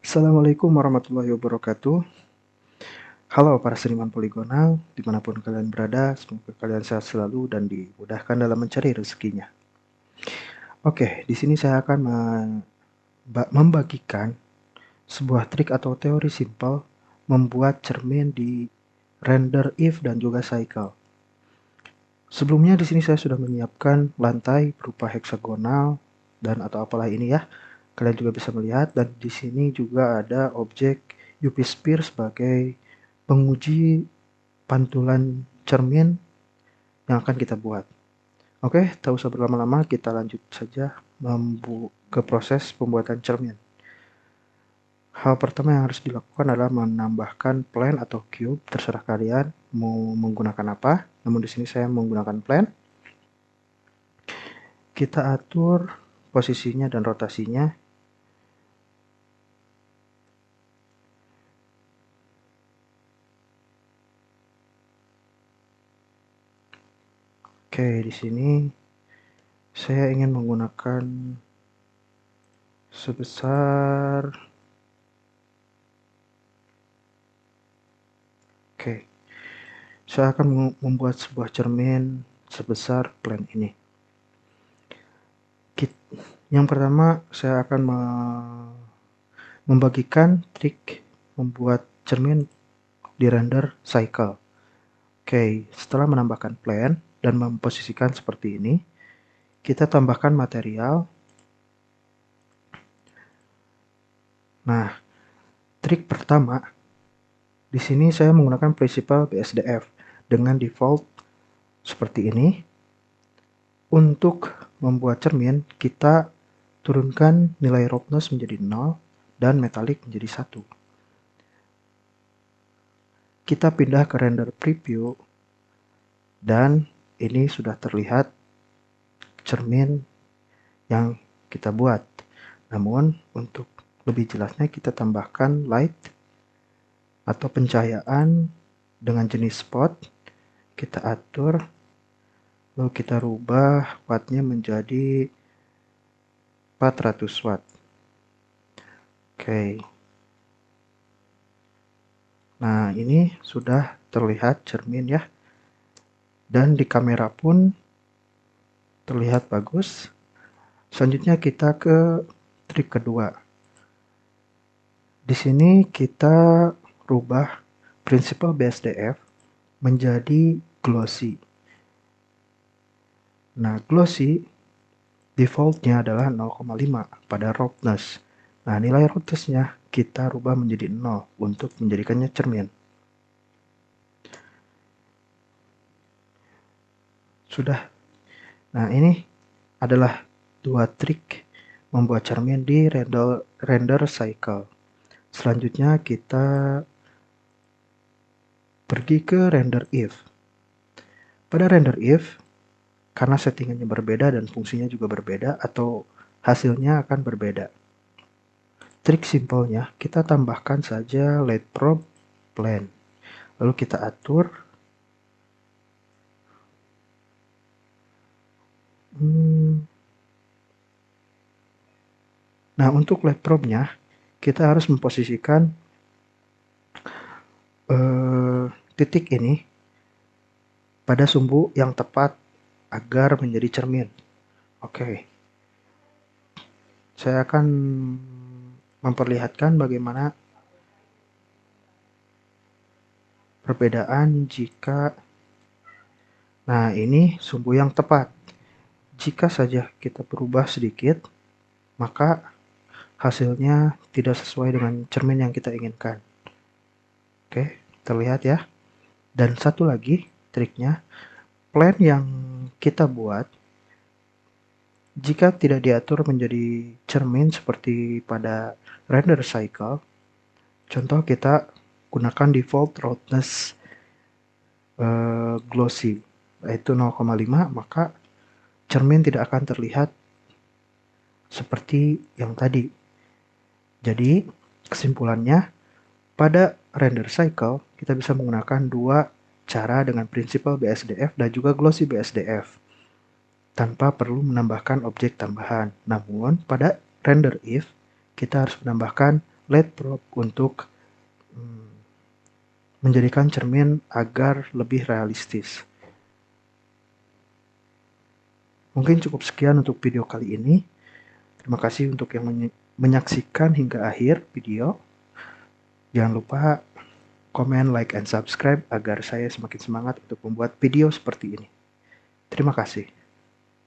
Assalamualaikum warahmatullahi wabarakatuh. Halo para seniman poligonal, dimanapun kalian berada, semoga kalian sehat selalu dan dimudahkan dalam mencari rezekinya. Oke, di sini saya akan membagikan sebuah trik atau teori simpel membuat cermin di render if dan juga cycle. Sebelumnya di sini saya sudah menyiapkan lantai berupa heksagonal dan atau apalah ini ya. Kalian juga bisa melihat, dan di sini juga ada objek UV Sphere sebagai penguji pantulan cermin yang akan kita buat. Oke, tak usah berlama-lama, kita lanjut saja ke proses pembuatan cermin. Hal pertama yang harus dilakukan adalah menambahkan plane atau cube, terserah kalian mau menggunakan apa. Namun di sini saya menggunakan plane. Kita atur posisinya dan rotasinya. Oke, di sini saya ingin menggunakan sebesar, oke, saya akan membuat sebuah cermin sebesar plane ini. Yang pertama, saya akan membagikan trik membuat cermin di render cycle. Oke, setelah menambahkan plane dan memposisikan seperti ini, kita tambahkan material. Nah, trik pertama, di sini saya menggunakan prinsipal BSDF dengan default seperti ini. Untuk membuat cermin, kita turunkan nilai roughness menjadi 0 dan metalik menjadi 1. Kita pindah ke render preview dan ini sudah terlihat cermin yang kita buat. Namun untuk lebih jelasnya kita tambahkan light atau pencahayaan dengan jenis spot. Kita atur, lalu kita rubah wattnya menjadi 400 watt. Oke. Nah, ini sudah terlihat cermin ya. Dan di kamera pun terlihat bagus. Selanjutnya kita ke trik kedua. Di sini kita rubah prinsipal BSDF menjadi glossy. Nah, glossy defaultnya adalah 0,5 pada roughness. Nah, nilai roughnessnya kita rubah menjadi 0 untuk menjadikannya cermin. Sudah. Nah, ini adalah dua trik membuat cermin di render cycle. Selanjutnya kita pergi ke render if. Pada render if, karena settingannya berbeda dan fungsinya juga berbeda atau hasilnya akan berbeda. Trik simpelnya, kita tambahkan saja light probe plane. Lalu kita atur. Nah, untuk light probe-nya, kita harus memposisikan titik ini pada sumbu yang tepat agar menjadi cermin. Oke. Saya akan memperlihatkan bagaimana perbedaan jika, nah ini sumbu yang tepat. Jika saja kita berubah sedikit, maka hasilnya tidak sesuai dengan cermin yang kita inginkan. Oke, terlihat ya. Dan satu lagi triknya, plane yang kita buat, jika tidak diatur menjadi cermin seperti pada render cycle, contoh kita gunakan default roughness glossy, yaitu 0,5, maka cermin tidak akan terlihat seperti yang tadi. Jadi kesimpulannya, pada render cycle kita bisa menggunakan dua cara dengan prinsipal BSDF dan juga glossy BSDF tanpa perlu menambahkan objek tambahan. Namun pada render if kita harus menambahkan LED probe untuk menjadikan cermin agar lebih realistis. Mungkin cukup sekian untuk video kali ini. Terima kasih untuk yang menyaksikan hingga akhir video. Jangan lupa komen, like, and subscribe agar saya semakin semangat untuk membuat video seperti ini. Terima kasih.